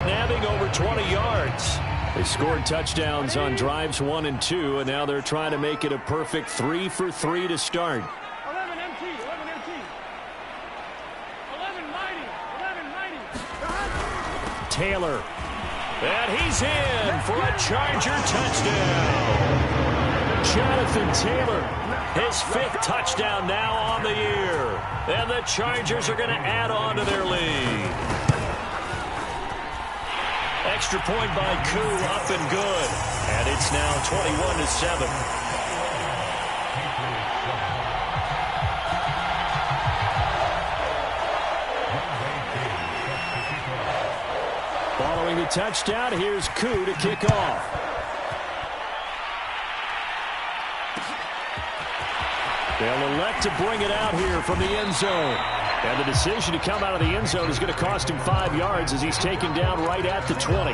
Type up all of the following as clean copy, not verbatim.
nabbing over 20 yards. They scored touchdowns on drives 1 and 2, and now they're trying to make it a perfect 3 for 3 to start. 11 empty, 11 empty. 11 mighty, 11 mighty. Taylor. And he's in for a Charger touchdown. Jonathan Taylor, his 5th touchdown now on the year. And the Chargers are going to add on to their lead. Extra point by Koo, up and good. And it's now 21-7. Following the touchdown, here's Koo to kick off. They'll elect to bring it out here from the end zone. And the decision to come out of the end zone is going to cost him 5 yards as he's taken down right at the 20.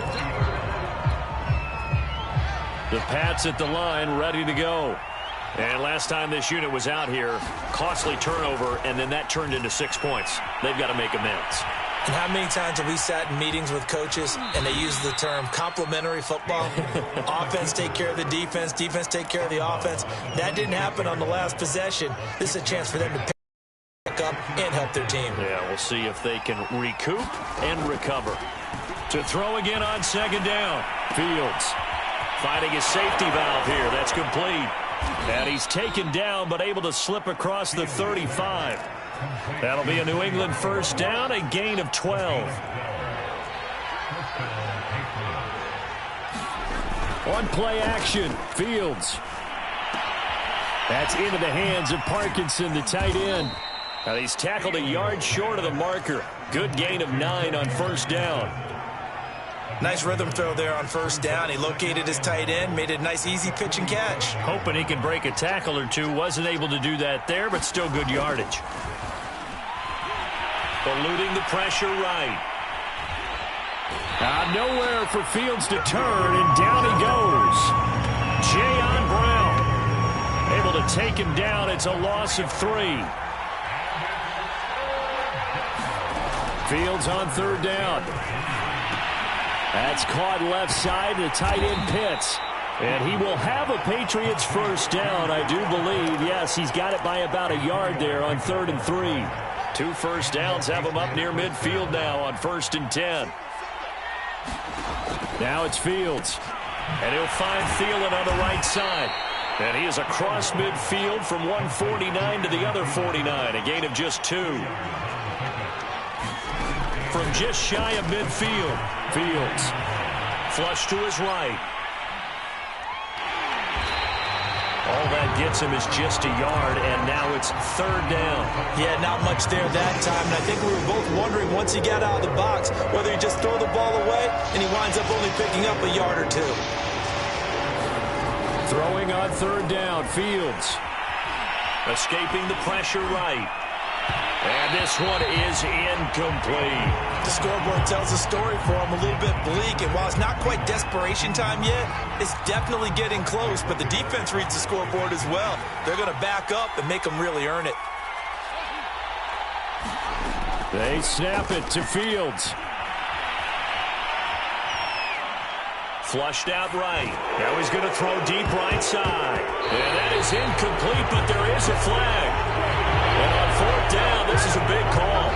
The Pats at the line, ready to go. And last time this unit was out here, costly turnover, and then that turned into 6 points. They've got to make amends. And how many times have we sat in meetings with coaches and they use the term complementary football? Offense take care of the defense, defense take care of the offense. That didn't happen on the last possession. This is a chance for them to pick up and help their team. Yeah, we'll see if they can recoup and recover. To throw again on second down. Fields finding his safety valve here. That's complete. And he's taken down but able to slip across the 35. That'll be a New England first down, a gain of 12. On play action, Fields. That's into the hands of Parkinson, the tight end. Now he's tackled a yard short of the marker. Good gain of 9 on first down. Nice rhythm throw there on first down. He located his tight end, made a nice easy pitch and catch. Hoping he can break a tackle or two. Wasn't able to do that there, but still good yardage. Eluding the pressure right. Nowhere for Fields to turn, and down he goes. Jayon Brown able to take him down. It's a loss of 3. Fields on third down. That's caught left side. The tight end Pitts. And he will have a Patriots first down, I do believe. Yes, he's got it by about a yard there on 3rd and 3. 2 first downs have him up near midfield now on 1st and 10. Now it's Fields. And he'll find Thielen on the right side. And he is across midfield from 149 to the other 49. A gain of just 2. From just shy of midfield, Fields. Flush to his right. All that gets him is just a yard, and now it's 3rd down. Yeah, not much there that time, and I think we were both wondering once he got out of the box whether he just throw the ball away, and he winds up only picking up a yard or 2. Throwing on 3rd down, Fields. Escaping the pressure right. And this one is incomplete. The scoreboard tells a story for him, a little bit bleak, and while it's not quite desperation time yet, it's definitely getting close, but the defense reads the scoreboard as well. They're going to back up and make them really earn it. They snap it to Fields. Flushed out right. Now he's going to throw deep right side. And that is incomplete, but there is a flag. And on 4th down, this is a big call.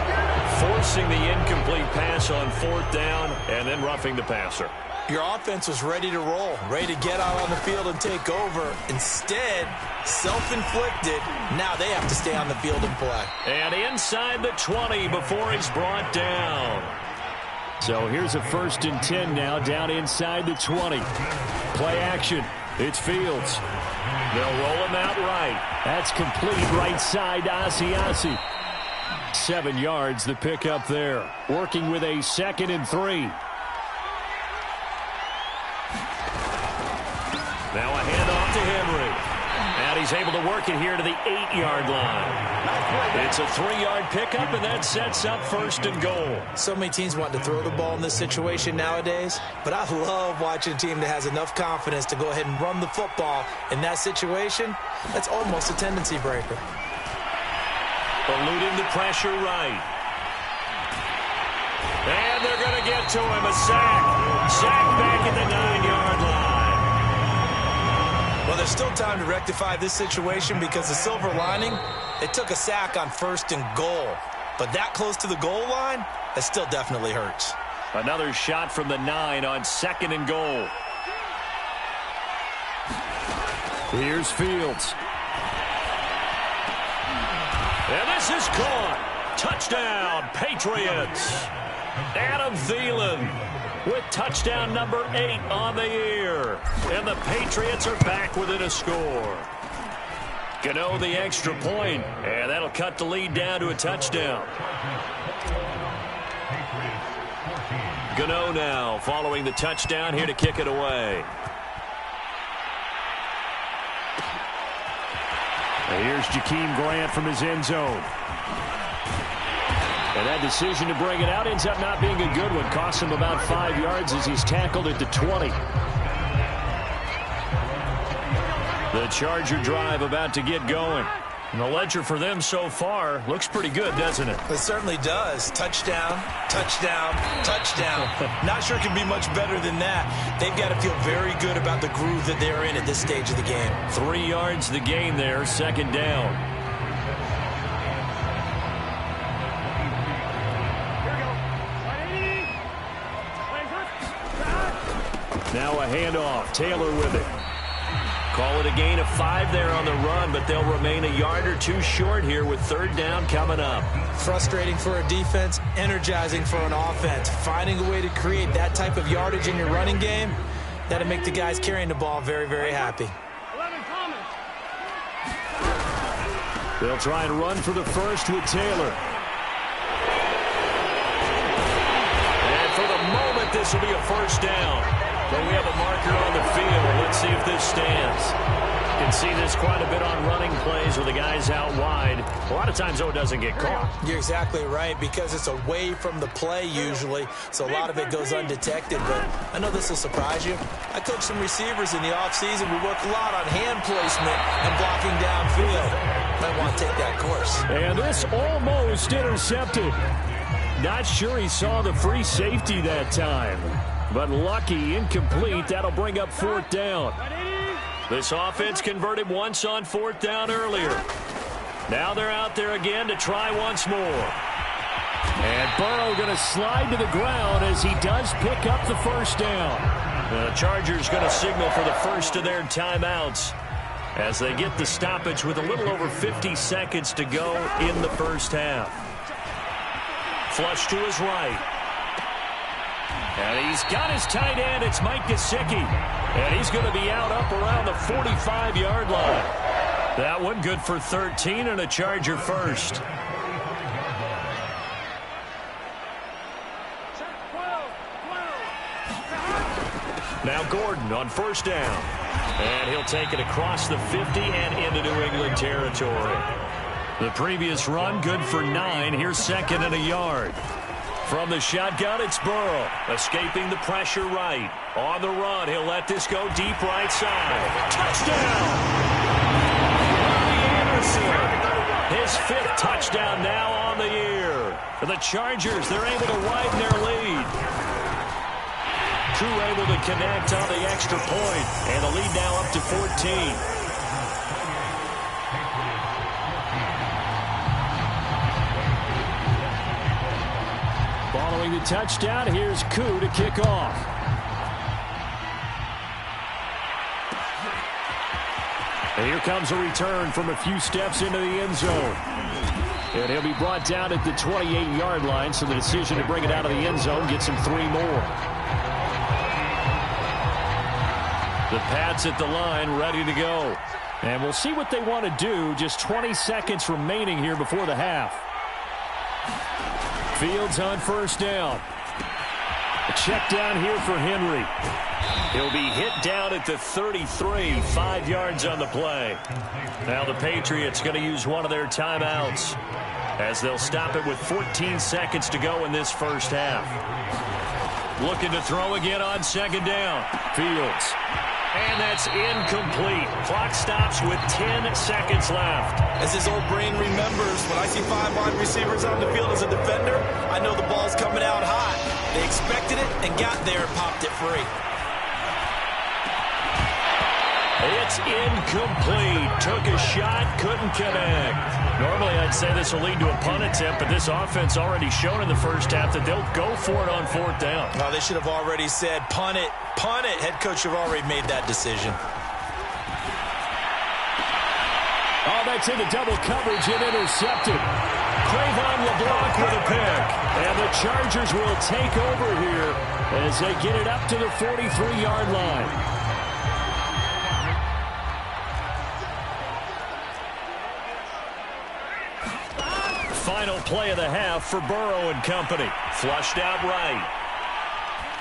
Forcing the incomplete pass on 4th down and then roughing the passer. Your offense was ready to roll, ready to get out on the field and take over. Instead, self-inflicted. Now they have to stay on the field and play. And inside the 20 before he's brought down. So here's a 1st and 10 now, down inside the 20. Play action. It's Fields. They'll roll him out right. That's complete right side to Asiasi. 7 yards the pickup there. Working with a 2nd and 3. Now a handoff to Henry. And he's able to work it here to the 8-yard line. It's a 3-yard pickup, and that sets up 1st and goal. So many teams want to throw the ball in this situation nowadays, but I love watching a team that has enough confidence to go ahead and run the football. In that situation, that's almost a tendency breaker. Eluding the pressure right. And they're going to get to him. A sack. Sack back at the 9-yard line. Well, there's still time to rectify this situation because the silver lining, it took a sack on 1st and goal. But that close to the goal line, that still definitely hurts. Another shot from the 9 on 2nd and goal. Here's Fields. And this is caught. Touchdown, Patriots. Adam Thielen with touchdown number 8 on the year. And the Patriots are back within a score. Gano the extra point, and that'll cut the lead down to a touchdown. Gano now following the touchdown here to kick it away. And here's Jakeem Grant from his end zone. And that decision to bring it out ends up not being a good one. Costs him about 5 yards as he's tackled at the 20. The Charger drive about to get going. And the ledger for them so far looks pretty good, doesn't it? It certainly does. Touchdown, touchdown, touchdown. Not sure it can be much better than that. They've got to feel very good about the groove that they're in at this stage of the game. 3 yards the gain there, 2nd down. Now a handoff. Taylor with it. Call it a gain of 5 there on the run, but they'll remain a yard or 2 short here with 3rd down coming up. Frustrating for a defense, energizing for an offense. Finding a way to create that type of yardage in your running game, that'll make the guys carrying the ball very, very happy. 11 Thomas. They'll try and run for the first with Taylor. And for the moment, this will be a 1st down. But we have a marker on the field. Let's see if this stands. You can see this quite a bit on running plays where the guy's out wide. A lot of times, though, it doesn't get caught. You're exactly right, because it's away from the play usually, so a lot of it goes undetected. But I know this will surprise you. I coach some receivers in the offseason. We work a lot on hand placement and blocking downfield. Might want to take that course. And this almost intercepted. Not sure he saw the free safety that time. But lucky, incomplete. That'll bring up 4th down. This offense converted once on 4th down earlier. Now they're out there again to try once more. And Burrow going to slide to the ground as he does pick up the 1st down. The Chargers going to signal for the first of their timeouts as they get the stoppage with a little over 50 seconds to go in the 1st half. Flush to his right. And he's got his tight end. It's Mike Gesicki. And he's going to be out up around the 45-yard line. That one good for 13 and a Charger first. Now Gordon on 1st down. And he'll take it across the 50 and into New England territory. The previous run good for 9. Here's 2nd and a yard. From the shotgun, it's Burrow, escaping the pressure right. On the run, he'll let this go deep right side. Touchdown! Robbie Anderson, his 5th touchdown now on the year. For the Chargers, they're able to widen their lead. Crew able to connect on the extra point, and the lead now up to 14. Following the touchdown, here's Koo to kick off. And here comes a return from a few steps into the end zone. And he'll be brought down at the 28-yard line, so the decision to bring it out of the end zone gets him 3 more. The Pats at the line ready to go. And we'll see what they want to do. Just 20 seconds remaining here before the half. Fields on 1st down. A check down here for Henry. He'll be hit down at the 33, 5 yards on the play. Now the Patriots going to use one of their timeouts as they'll stop it with 14 seconds to go in this 1st half. Looking to throw again on 2nd down. Fields. And that's incomplete. Clock stops with 10 seconds left. As his old brain remembers, when I see 5 wide receivers on the field as a defender, I know the ball's coming out hot. They expected it and got there and popped it free. It's incomplete. Took a shot, couldn't connect. Normally, I'd say this will lead to a punt attempt, but this offense already shown in the first half that they'll go for it on fourth down. Well, they should have already said, punt it, punt it. Head coach should have already made that decision. Oh, that's into double coverage and intercepted. Cravon LeBlanc with a pick. And the Chargers will take over here as they get it up to the 43-yard line. Final play of the half for Burrow and company. Flushed out right.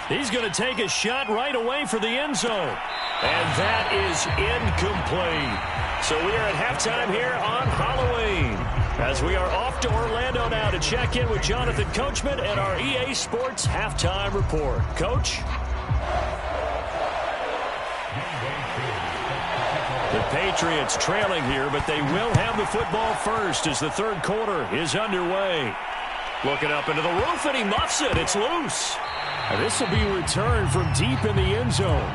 He's going to take a shot right away for the end zone. And that is incomplete. So we are at halftime here on Halloween, as we are off to Orlando now to check in with Jonathan Coachman and our EA Sports Halftime Report. Coach? The Patriots trailing here, but they will have the football first as the third quarter is underway. Looking up into the roof, and he muffs it. It's loose. And this will be returned from deep in the end zone.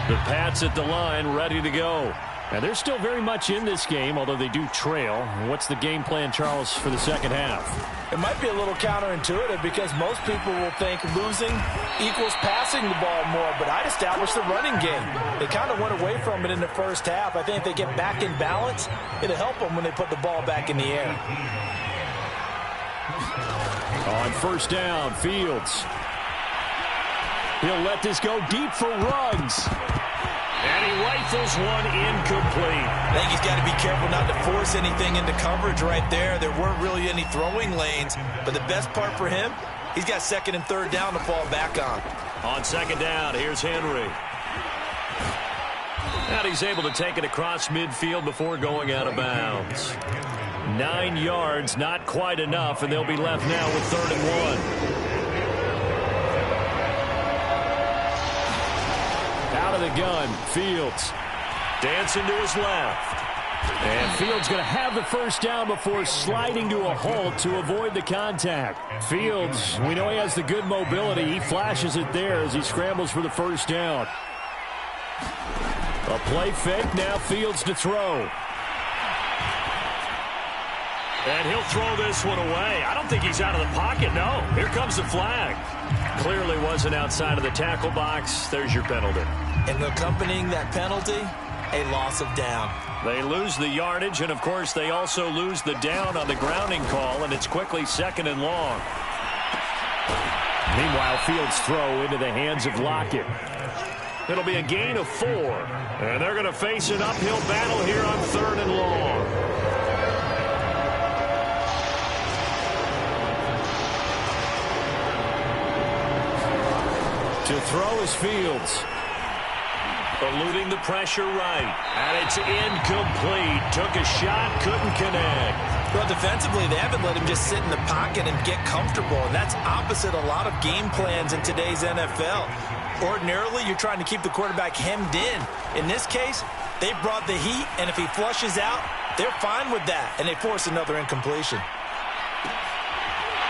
The Pats at the line, ready to go. And they're still very much in this game, although they do trail. What's the game plan, Charles, for the second half? It might be a little counterintuitive because most people will think losing equals passing the ball more, but I'd establish the running game. They kind of went away from it in the first half. I think if they get back in balance, it'll help them when they put the ball back in the air. On first down, Fields. He'll let this go deep for Ruggs. And he rifles one incomplete. I think he's got to be careful not to force anything into coverage right there. There weren't really any throwing lanes. But the best part for him, he's got second and third down to fall back on. On second down, here's Henry. And he's able to take it across midfield before going out of bounds. 9 yards, not quite enough, and they'll be left now with 3rd and 1. Out of the gun, Fields. Dancing to his left. And Fields going to have the first down before sliding to a halt to avoid the contact. Fields, we know he has the good mobility. He flashes it there as he scrambles for the first down. A play fake, now Fields to throw. And he'll throw this one away. I don't think he's out of the pocket, no. Here comes the flag. Clearly wasn't outside of the tackle box. There's your penalty. And accompanying that penalty, a loss of down. They lose the yardage, and, of course, they also lose the down on the grounding call, and it's quickly 2nd and long. Meanwhile, Fields' throw into the hands of Lockett. It'll be a gain of 4, and they're going to face an uphill battle here on 3rd and long. To throw is Fields. Eluding the pressure right. And it's incomplete. Took a shot, couldn't connect. Well, defensively, they haven't let him just sit in the pocket and get comfortable. And that's opposite a lot of game plans in today's NFL. Ordinarily, you're trying to keep the quarterback hemmed in. In this case, they brought the heat, and if he flushes out, they're fine with that. And they force another incompletion.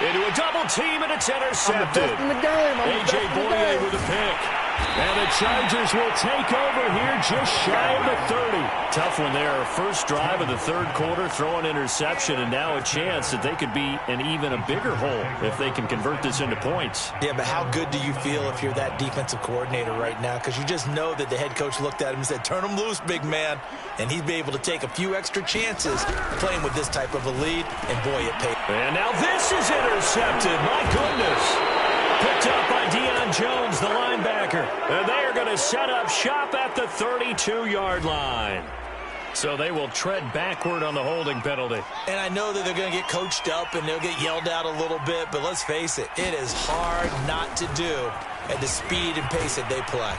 Into a double team, and it's intercepted. A.J. Boye with a pick. And the Chargers will take over here just shy of the 30. Tough one there. First drive of the third quarter, throw an interception, and now a chance that they could be in even a bigger hole if they can convert this into points. Yeah, but how good do you feel if you're that defensive coordinator right now? Because you just know that the head coach looked at him and said, turn him loose, big man. And he'd be able to take a few extra chances playing with this type of a lead, and boy, it paid. And now this is intercepted. My goodness. Picked up by Deion Jones, the linebacker. And they are going to set up shop at the 32-yard line. So they will tread backward on the holding penalty. And I know that they're going to get coached up and they'll get yelled out a little bit, but let's face it, it is hard not to do at the speed and pace that they play.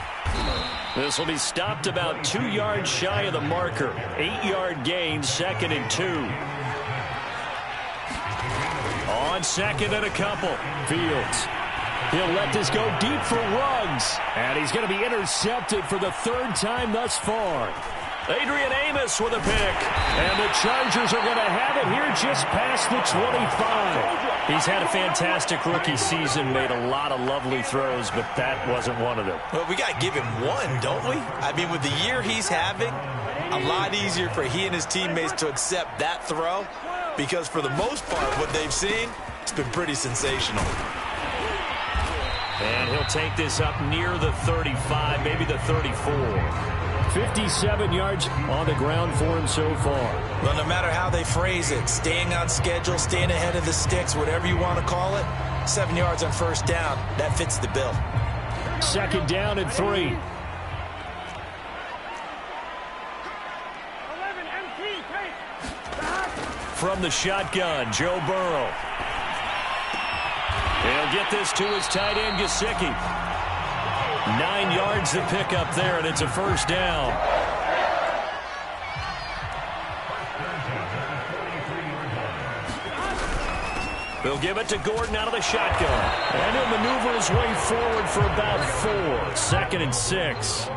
This will be stopped about 2 yards shy of the marker. 8-yard gain, 2nd and 2. On 2nd and a couple. Fields. He'll let this go deep for Ruggs. And he's going to be intercepted for the 3rd time thus far. Adrian Amos with a pick. And the Chargers are going to have it here just past the 25. He's had a fantastic rookie season, made a lot of lovely throws, but that wasn't one of them. Well, we got to give him one, don't we? I mean, with the year he's having, a lot easier for he and his teammates to accept that throw because for the most part, what they've seen, it's been pretty sensational. And he'll take this up near the 35, maybe the 34. 57 yards on the ground for him so far. Well, no matter how they phrase it, staying on schedule, staying ahead of the sticks, whatever you want to call it, 7 yards on first down, that fits the bill. 2nd down and 3. 11 MT, take. From the shotgun, Joe Burrow. He'll get this to his tight end, Gesicki. 9 yards to pick up there, and it's a first down. They'll give it to Gordon out of the shotgun. And he'll maneuver his way forward for about 4. 2nd and 6.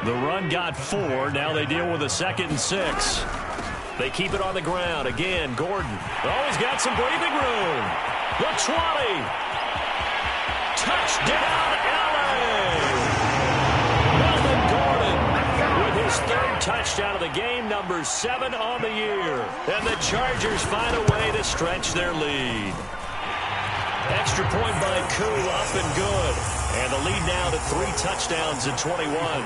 The run got 4. Now they deal with a 2nd and 6. They keep it on the ground. Again, Gordon. Oh, he's got some breathing room. The 20. Touchdown, LA! Melvin Gordon with his 3rd touchdown of the game, number 7 on the year. And the Chargers find a way to stretch their lead. Extra point by Koo, up and good. And the lead now to 3 touchdowns at 21.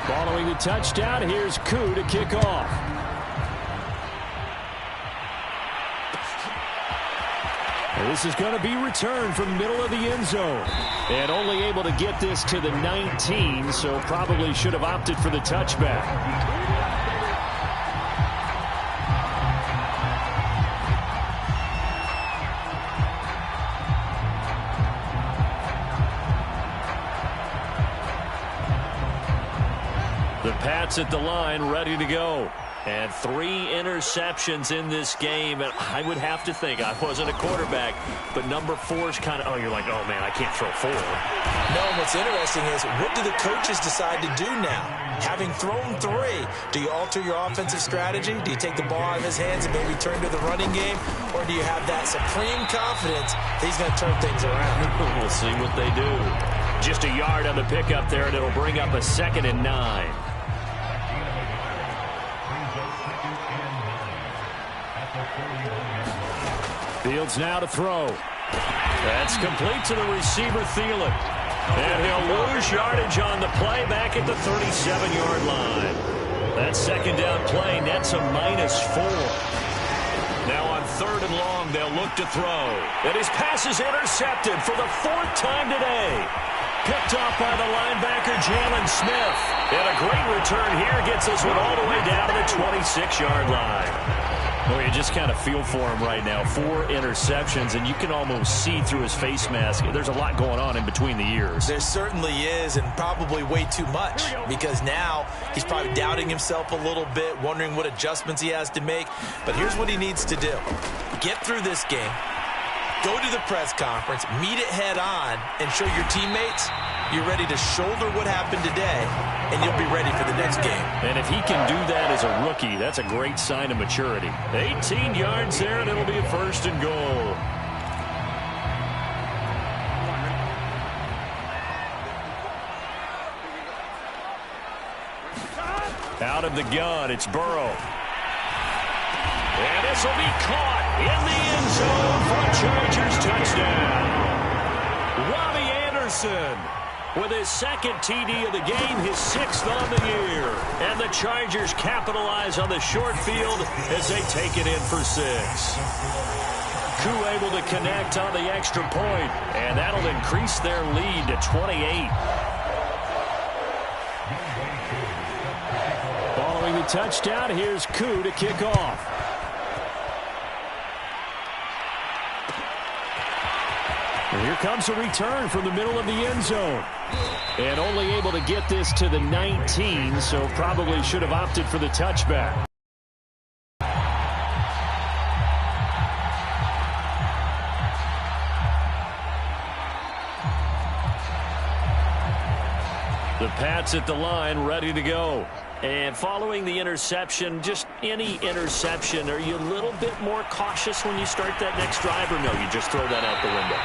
Following the touchdown, here's Koo to kick off. And this is going to be returned from the middle of the end zone. And only able to get this to the 19, so probably should have opted for the touchback. The Pats at the line, ready to go. And 3 interceptions in this game. And I would have to think, I wasn't a quarterback, but number 4 is kind of, you're like, oh, man, I can't throw 4. No, and what's interesting is, what do the coaches decide to do now? Having thrown 3, do you alter your offensive strategy? Do you take the ball out of his hands and maybe turn to the running game? Or do you have that supreme confidence that he's going to turn things around? We'll see what they do. Just a yard on the pickup there, and it'll bring up a 2nd and 9. Fields now to throw. That's complete to the receiver, Thielen. And he'll lose yardage on the play back at the 37-yard line. That 2nd down play nets a -4. Now on 3rd and long, they'll look to throw. And his pass is intercepted for the 4th time today. Picked off by the linebacker, Jalen Smith. And a great return here gets this one all the way down to the 26-yard line. Well, you just kind of feel for him right now. 4 interceptions, and you can almost see through his face mask. There's a lot going on in between the ears. There certainly is, and probably way too much, because now he's probably doubting himself a little bit, wondering what adjustments he has to make. But here's what he needs to do. Get through this game, go to the press conference, meet it head on, and show your teammates you're ready to shoulder what happened today, and you'll be ready for the next game. And if he can do that as a rookie, that's a great sign of maturity. 18 yards there, and it'll be a 1st and goal. Out of the gun, it's Burrow. And this will be caught in the end zone for a Chargers touchdown. Robbie Anderson with his 2nd TD of the game, his 6th on the year. And the Chargers capitalize on the short field as they take it in for 6. Koo able to connect on the extra point, and that'll increase their lead to 28. Following the touchdown, here's Koo to kick off. And here comes a return from the middle of the end zone. And only able to get this to the 19, so probably should have opted for the touchback. The Pats at the line, ready to go. And following the interception, just any interception, are you a little bit more cautious when you start that next drive, or no, you just throw that out the window?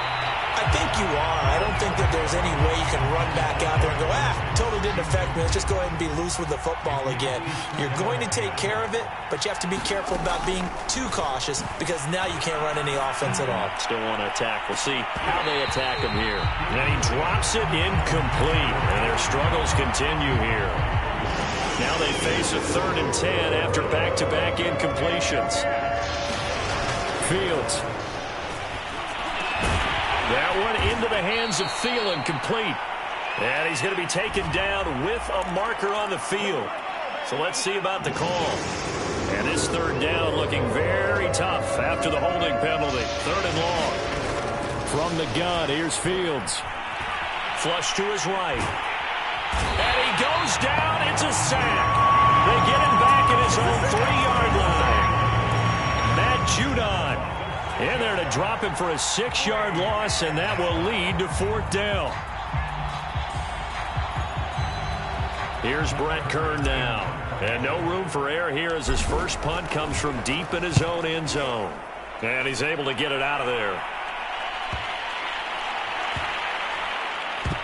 I think you are. I don't think that there's any way you can run back out there and go, totally didn't affect me. Let's just go ahead and be loose with the football again. You're going to take care of it, but you have to be careful about being too cautious because now you can't run any offense at all. Still want to attack. We'll see how they attack him here. And he drops it incomplete, and their struggles continue here. Now they face a 3rd and 10 after back-to-back incompletions. Fields. That one into the hands of Thielen, complete. And he's going to be taken down with a marker on the field. So let's see about the call. And this 3rd down looking very tough after the holding penalty. 3rd and long. From the gun, here's Fields. Flush to his right. And he goes down. It's a sack. They get him back at his own 3-yard line. Matt Judon in there to drop him for a 6-yard loss, and that will lead to 4th down. Here's Brett Kern now. And no room for error here as his first punt comes from deep in his own end zone. And he's able to get it out of there.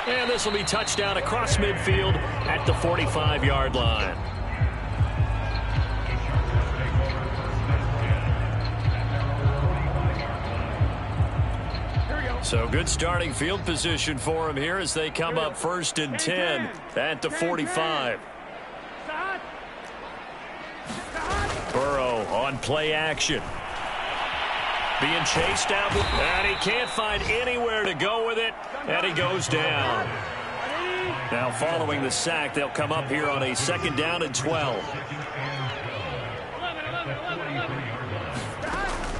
And this will be touchdown across midfield at the 45-yard line. So good starting field position for him here as they come up 1st and 10 at the 45. Burrow on play action. Being chased down, and he can't find anywhere to go with it, and he goes down. Now following the sack, they'll come up here on a 2nd down and 12.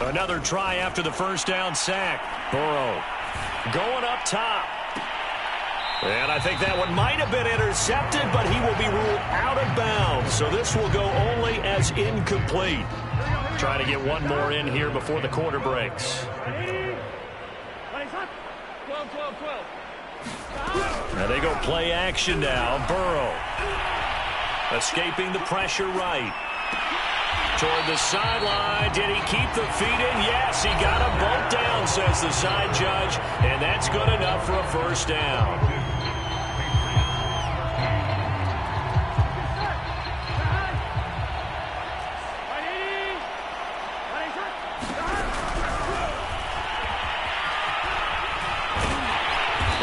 Another try after the 1st down sack. Burrow going up top. And I think that one might have been intercepted, but he will be ruled out of bounds. So this will go only as incomplete. Try to get one more in here before the quarter breaks. Now they go play action now. Burrow escaping the pressure right. Toward the sideline. Did he keep the feet in? Yes, he got them both down, says the side judge. And that's good enough for a 1st down.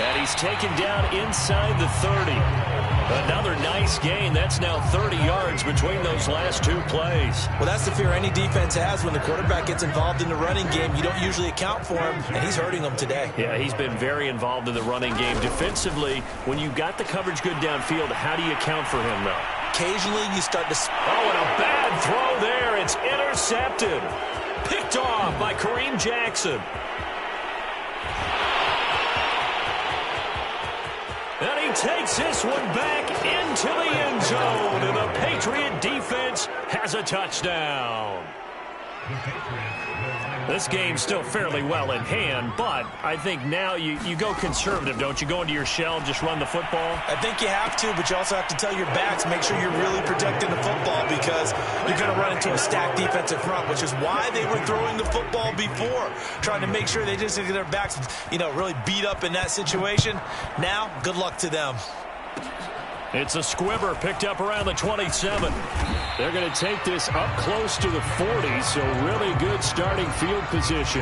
And he's taken down inside the 30. Another nice gain. That's now 30 yards between those last 2 plays. Well, that's the fear any defense has when the quarterback gets involved in the running game. You don't usually account for him, and he's hurting them today. Yeah, he's been very involved in the running game. Defensively, when you got the coverage good downfield, how do you account for him, though? Occasionally, you start to... Oh, and a bad throw there. It's intercepted. Picked off by Kareem Jackson. And he takes this one back into the end zone. And the Patriot defense has a touchdown. This game's still fairly well in hand, but I think now you go conservative, don't you? Go into your shell and just run the football? I think you have to, but you also have to tell your backs, make sure you're really protecting the football because you're going to run into a stacked defensive front, which is why they were throwing the football before, trying to make sure they just get their backs, really beat up in that situation. Now, good luck to them. It's a squibber picked up around the 27. They're going to take this up close to the 40, so really good starting field position.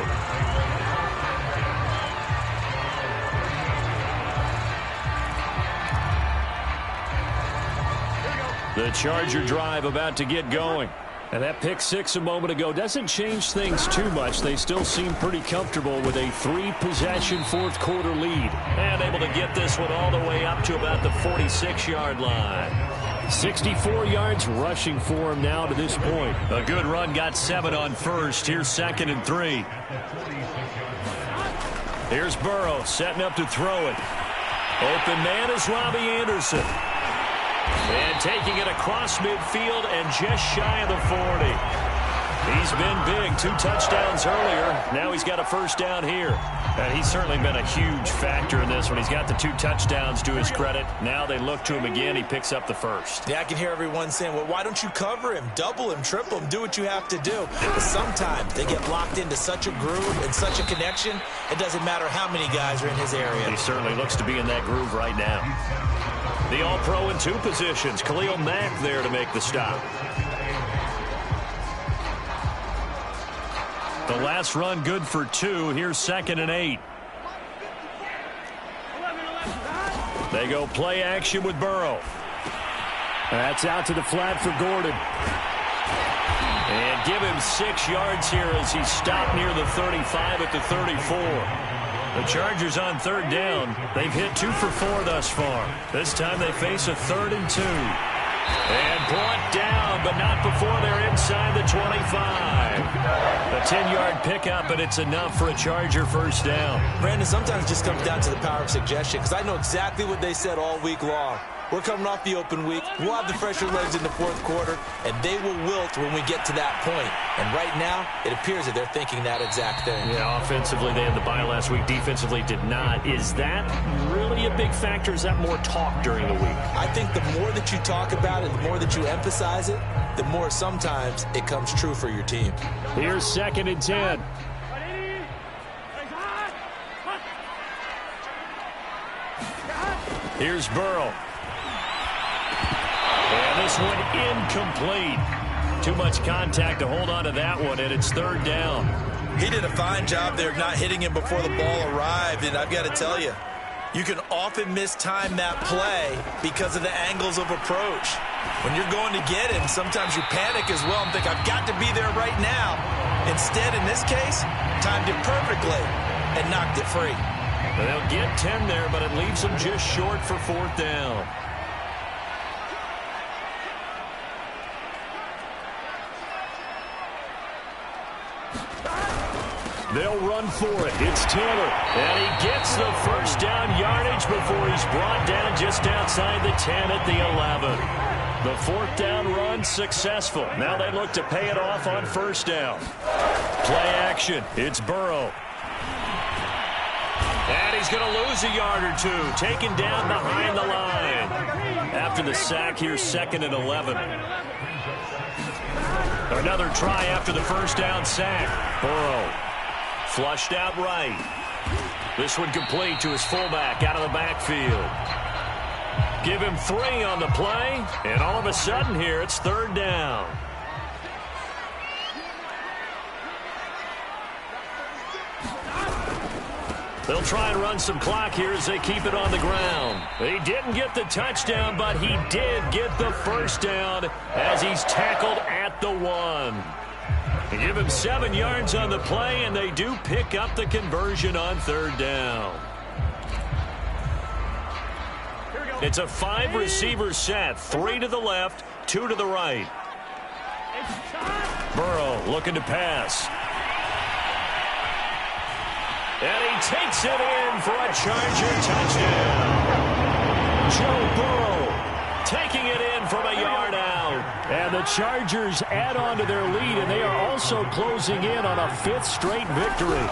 The Charger drive about to get going. And that pick six a moment ago doesn't change things too much. They still seem pretty comfortable with a 3-possession fourth quarter lead. And able to get this one all the way up to about the 46-yard line. 64 yards rushing for him now to this point. A good run, got 7 on first. Here's 2nd and 3. Here's Burrow setting up to throw it. Open man is Robbie Anderson. And taking it across midfield and just shy of the 40. He's been big. 2 touchdowns earlier. Now he's got a first down here. And he's certainly been a huge factor in this one. He's got the 2 touchdowns to his credit. Now they look to him again. He picks up the first. Yeah, I can hear everyone saying, well, why don't you cover him, double him, triple him, do what you have to do. But sometimes they get locked into such a groove and such a connection, it doesn't matter how many guys are in his area. He certainly looks to be in that groove right now. The All-Pro in 2 positions. Khalil Mack there to make the stop. The last run good for 2. Here's 2nd and 8. They go play action with Burrow. That's out to the flat for Gordon. And give him 6 yards here as he's stopped near the 35 at the 34. The Chargers on 3rd down. They've hit 2 for 4 thus far. This time they face a 3rd and 2. And brought down, but not before they're inside the 25. A 10-yard pickup, and it's enough for a Charger first down. Brandon, sometimes it just comes down to the power of suggestion, because I know exactly what they said all week long. We're coming off the open week. We'll have the fresher legs in the 4th quarter, and they will wilt when we get to that point. And right now, it appears that they're thinking that exact thing. Yeah, offensively, they had the bye last week. Defensively, did not. Is that really a big factor? Is that more talk during the week? I think the more that you talk about it, the more that you emphasize it, the more sometimes it comes true for your team. Here's 2nd and 10. Here's Burrow. And this one incomplete. Too much contact to hold on to that one, and it's 3rd down. He did a fine job there not hitting him before the ball arrived, and I've got to tell you, you can often mistime that play because of the angles of approach. When you're going to get him, sometimes you panic as well and think, I've got to be there right now. Instead, in this case, timed it perfectly and knocked it free. They'll get 10 there, but it leaves them just short for 4th down. They'll run for it. It's Taylor. And he gets the first down yardage before he's brought down just outside the 10 at the 11. The 4th down run successful. Now they look to pay it off on 1st down. Play action. It's Burrow. And he's going to lose a yard or 2. Taken down behind the line. After the sack, here's 2nd and 11. Another try after the first down sack. Burrow. Flushed out right. This one complete to his fullback out of the backfield. Give him 3 on the play, and all of a sudden here it's 3rd down. They'll try and run some clock here as they keep it on the ground. He didn't get the touchdown, but he did get the first down as he's tackled at the 1. They give him 7 yards on the play, and they do pick up the conversion on 3rd down. It's a 5-receiver set, 3 to the left, 2 to the right. Burrow looking to pass. And he takes it in for a Charger touchdown. Joe Burrow taking it in from a yard out. And the Chargers add on to their lead, and they are also closing in on a 5th straight victory.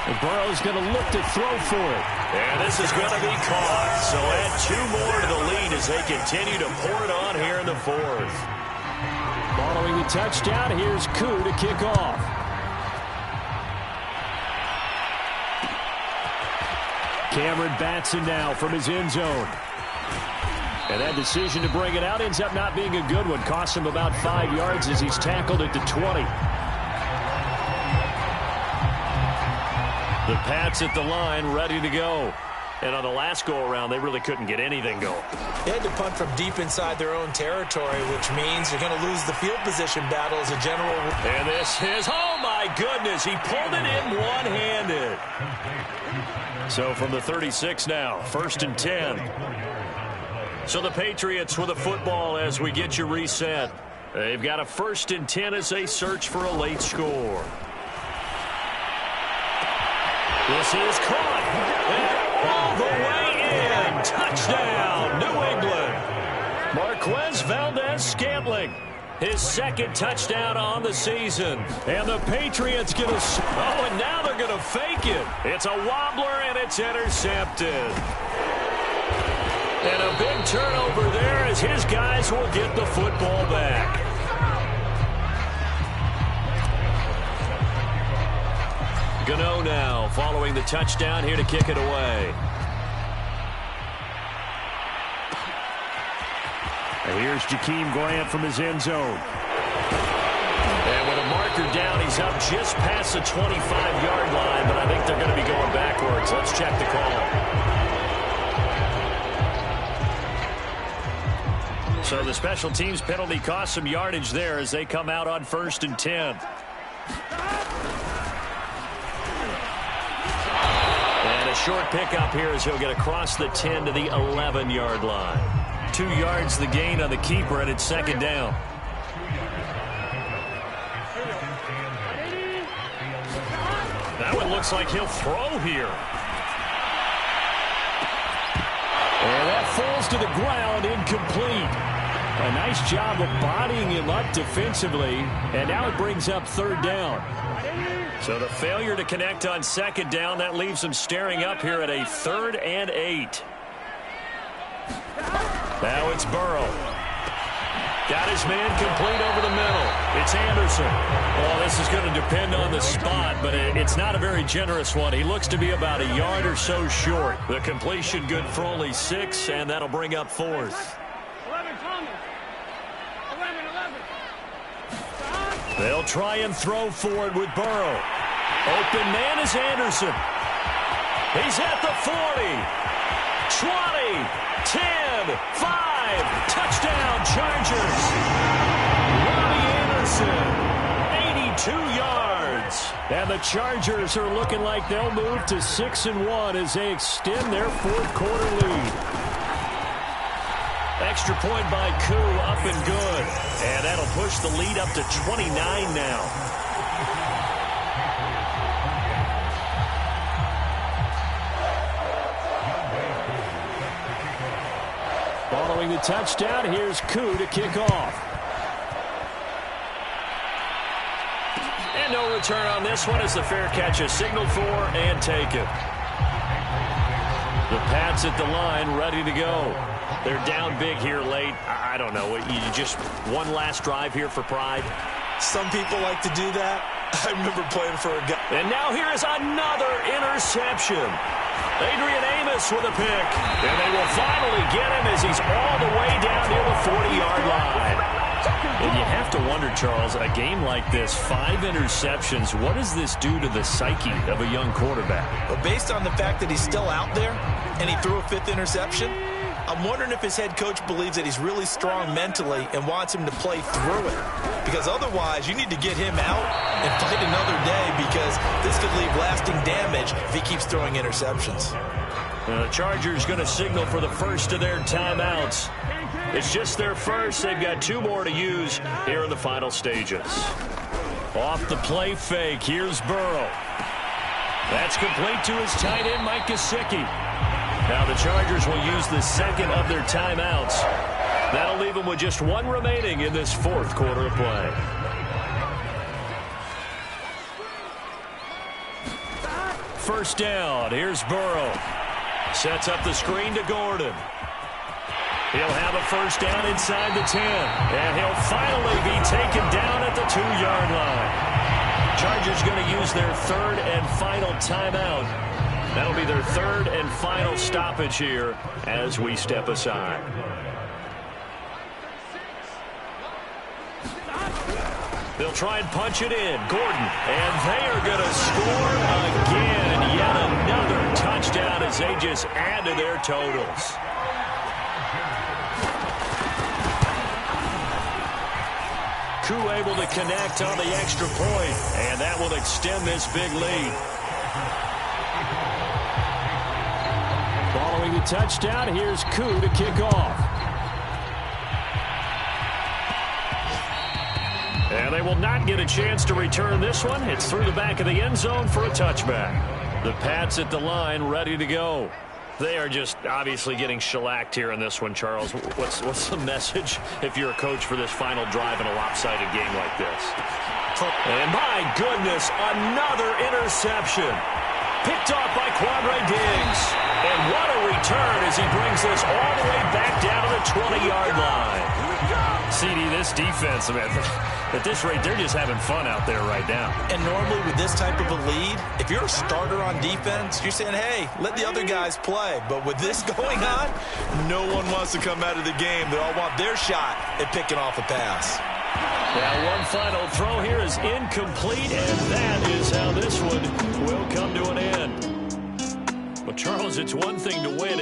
And Burrow's going to look to throw for it. And this is going to be caught. So add 2 more to the lead as they continue to pour it on here in the 4th. Following the touchdown, here's Koo to kick off. Cameron Batson now from his end zone. And that decision to bring it out ends up not being a good one. Costs him about 5 yards as he's tackled at the 20. The Pats at the line, ready to go. And on the last go-around, they really couldn't get anything going. They had to punt from deep inside their own territory, which means you're going to lose the field position battle as a general. And this is, oh my goodness, he pulled it in one-handed. So from the 36 now, 1st and 10. So the Patriots with a football as we get you reset. They've got a 1st and 10 as they search for a late score. This is caught. And all the way in. Touchdown, New England. Marquez Valdez-Scantling. His second touchdown on the season. And the Patriots get a... Oh, and now they're going to fake it. It's a wobbler, and it's intercepted. And a big turnover there as his guys will get the football back. Gano now following the touchdown here to kick it away. And here's Jakeem Grant from his end zone. And with a marker down, he's up just past the 25-yard line, but I think they're going to be going backwards. Let's check the call. So the special teams penalty cost some yardage there as they come out on 1st and 10. And a short pickup here as he'll get across the 10 to the 11-yard line. 2 yards the gain on the keeper, and it's 2nd down. That one looks like he'll throw here. And that falls to the ground, incomplete. A nice job of bodying him up defensively, and now it brings up 3rd down. So the failure to connect on 2nd down, that leaves him staring up here at a 3rd and 8. Now it's Burrow. Got his man complete over the middle. It's Anderson. Well, this is going to depend on the spot, but it's not a very generous one. He looks to be about a yard or so short. The completion good for only 6, and that'll bring up 4th. 11. They'll try and throw for it with Burrow. Open man is Anderson. He's at the 40. 20. 10. 5. Touchdown, Chargers. Robbie Anderson. 82 yards. And the Chargers are looking like they'll move to 6-1 as they extend their 4th quarter lead. Extra point by Koo, up and good. And that'll push the lead up to 29 now. Following the touchdown, here's Koo to kick off. And no return on this one as the fair catch is signaled for and taken. The Pats at the line, ready to go. They're down big here late. I don't know. You just one last drive here for pride. Some people like to do that. I remember playing for a guy. And now here is another interception. Adrian Amos with a pick. And they will finally get him as he's all the way down near the 40-yard line. And you have to wonder, Charles, a game like this, 5 interceptions, what does this do to the psyche of a young quarterback? But based on the fact that he's still out there and he threw a 5th interception, I'm wondering if his head coach believes that he's really strong mentally and wants him to play through it. Because otherwise, you need to get him out and fight another day because this could leave lasting damage if he keeps throwing interceptions. The Chargers going to signal for the first of their timeouts. It's just their first. They've got 2 more to use here in the final stages. Off the play fake, here's Burrow. That's complete to his tight end, Mike Gesicki. Now the Chargers will use the 2nd of their timeouts. That'll leave them with just 1 remaining in this 4th quarter of play. First down, here's Burrow. Sets up the screen to Gordon. He'll have a first down inside the 10. And he'll finally be taken down at the 2-yard line. Chargers going to use their 3rd and final timeout. That'll be their 3rd and final stoppage here as we step aside. They'll try and punch it in. Gordon. And they are going to score again. Yet another touchdown as they just add to their totals. Koo able to connect on the extra point, and that will extend this big lead. Following the touchdown, here's Koo to kick off. And they will not get a chance to return this one. It's through the back of the end zone for a touchback. The Pats at the line ready to go. They are just obviously getting shellacked here in this one, Charles. What's the message if you're a coach for this final drive in a lopsided game like this? And my goodness, another interception. Picked off by Quandre Diggs. And what a return as he brings this all the way back down to the 20-yard line. CD, this defense, man, at this rate, they're just having fun out there right now. And normally with this type of a lead, if you're a starter on defense, you're saying, hey, let the other guys play. But with this going on, no one wants to come out of the game. They all want their shot at picking off a pass. Now one final throw here is incomplete, and that is how this one will come to an end. But, Charles, it's one thing to win.